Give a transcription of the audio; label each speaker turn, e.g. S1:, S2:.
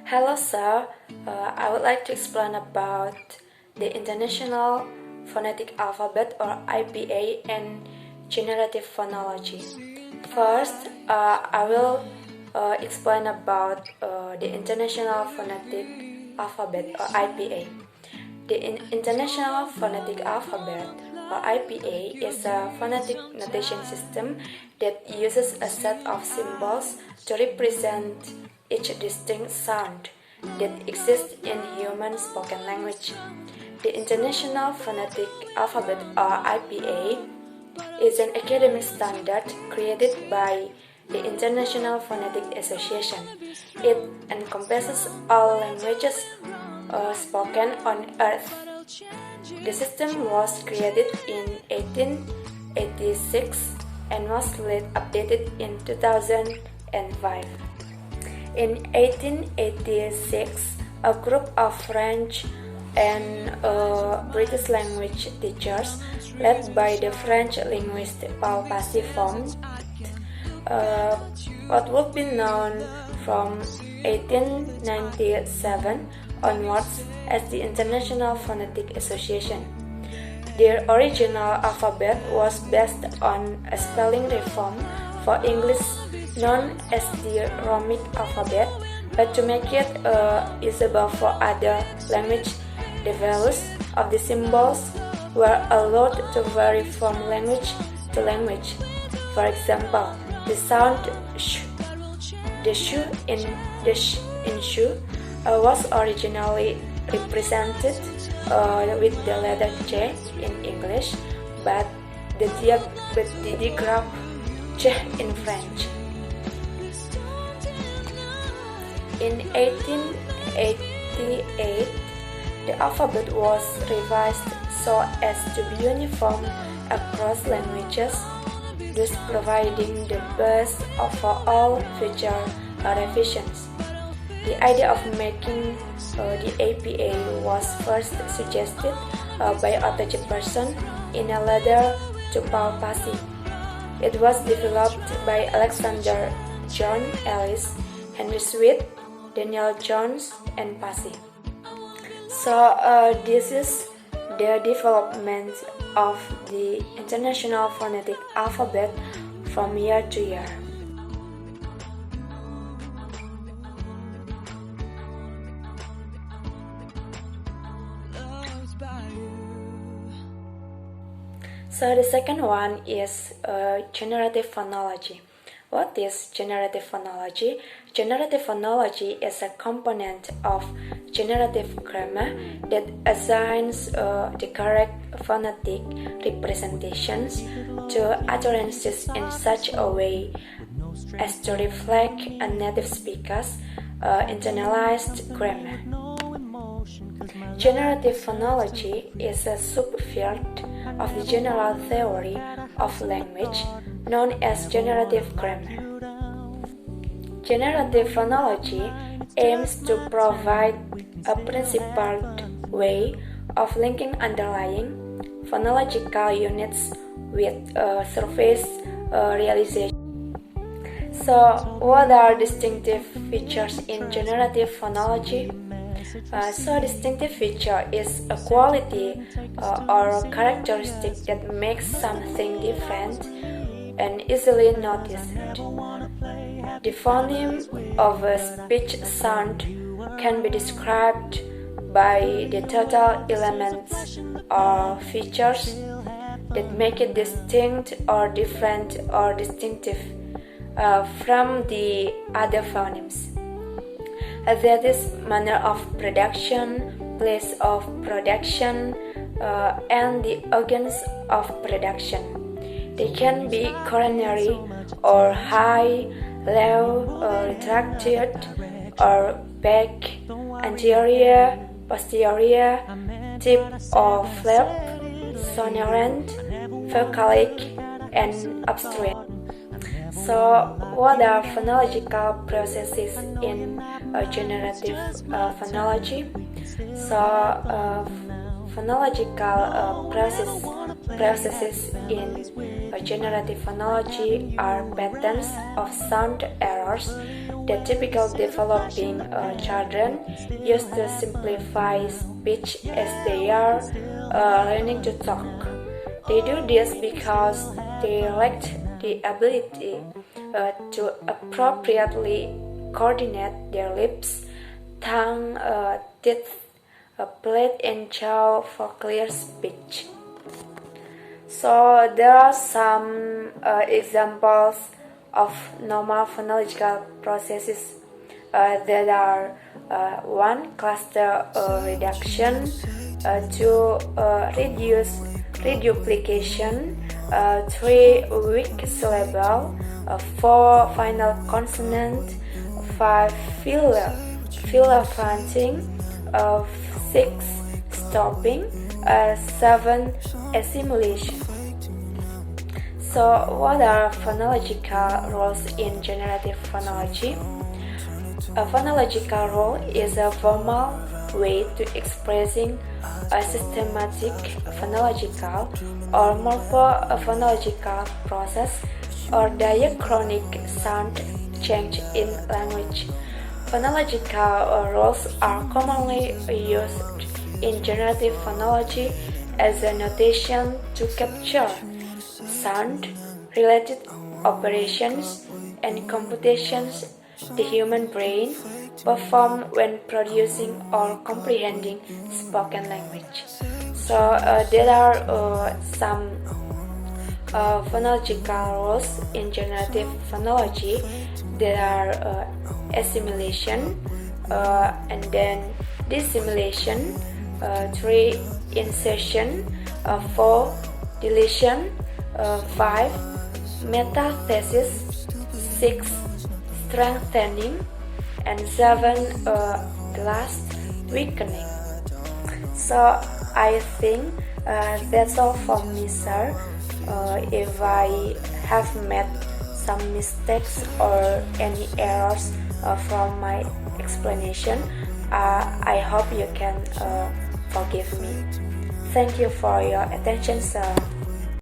S1: Hello, sir. I would like to explain about the International Phonetic Alphabet or IPA and Generative Phonology. First, I will explain about the International Phonetic Alphabet or IPA. The International Phonetic Alphabet or IPA is a phonetic notation system that uses a set of symbols to represent each distinct sound that exists in human spoken language. The International Phonetic Alphabet or IPA is an academic standard created by the International Phonetic Association. It encompasses all languages spoken on Earth. The system was created in 1886 and was later updated in 2005. In 1886, a group of French and British language teachers, led by the French linguist Paul Passy, formed what would be known from 1897 onwards as the International Phonetic Association. Their original alphabet was based on a spelling reform for English known as the Rhomic alphabet, but to make it usable for other languages, the values of the symbols were allowed to vary from language to language. For example, the sound sh, the sh in shoe was originally represented with the letter J in English, but the digraph J in French. In 1888, the alphabet was revised so as to be uniform across languages, thus providing the base for all future revisions. The idea of making the APA was first suggested by Otto Jefferson in a letter to Paul Passy. It was developed by Alexander John Ellis, Henry Sweet, Daniel Jones, and Passy. So this is the development of the International Phonetic Alphabet from year to year. So the second one is generative phonology. What is generative phonology? Generative phonology is a component of generative grammar that assigns the correct phonetic representations to utterances in such a way as to reflect a native speaker's internalized grammar. Generative phonology is a subfield of the general theory of language known as generative grammar. Generative phonology aims to provide a principled way of linking underlying phonological units with surface realization. So, what are distinctive features in generative phonology? So distinctive feature is a quality or characteristic that makes something different and easily noticed. The phoneme of a speech sound can be described by the total elements or features that make it distinct or different or distinctive from the other phonemes. That is manner of production, place of production, and the organs of production. They can be coronary or high, low, retracted, or back, anterior, posterior, tip or flap, sonorant, vocalic, and obstruent. So, what are phonological processes in generative phonology? So, phonological processes in generative phonology are patterns of sound errors that typically developing children use to simplify speech as they are learning to talk. They do this because they lack the ability to appropriately coordinate their lips, tongue, teeth, plate, and jaw for clear speech. So there are some examples of normal phonological processes that are 1. Cluster reduction, 2. Reduce reduplication, 3. Weak syllable, 4. Final consonant, 5. Filler fronting, 6. Stopping, 7. Assimilation. So, what are phonological rules in generative phonology? A phonological rule is a formal way to expressing a systematic phonological or morphophonological process or diachronic sound change in language. Phonological rules are commonly used in generative phonology as a notation to capture sound-related operations and computations the human brain perform when producing or comprehending spoken language. So there are some phonological rules in generative phonology. There are assimilation, and then dissimilation, 3. Insertion, 4. Deletion, 5. Metathesis, 6. Strengthening, and 7. The last, weakening. So I think that's all from me, sir. If I have made some mistakes or any errors from my explanation, I hope you can forgive me. Thank you for your attention, sir.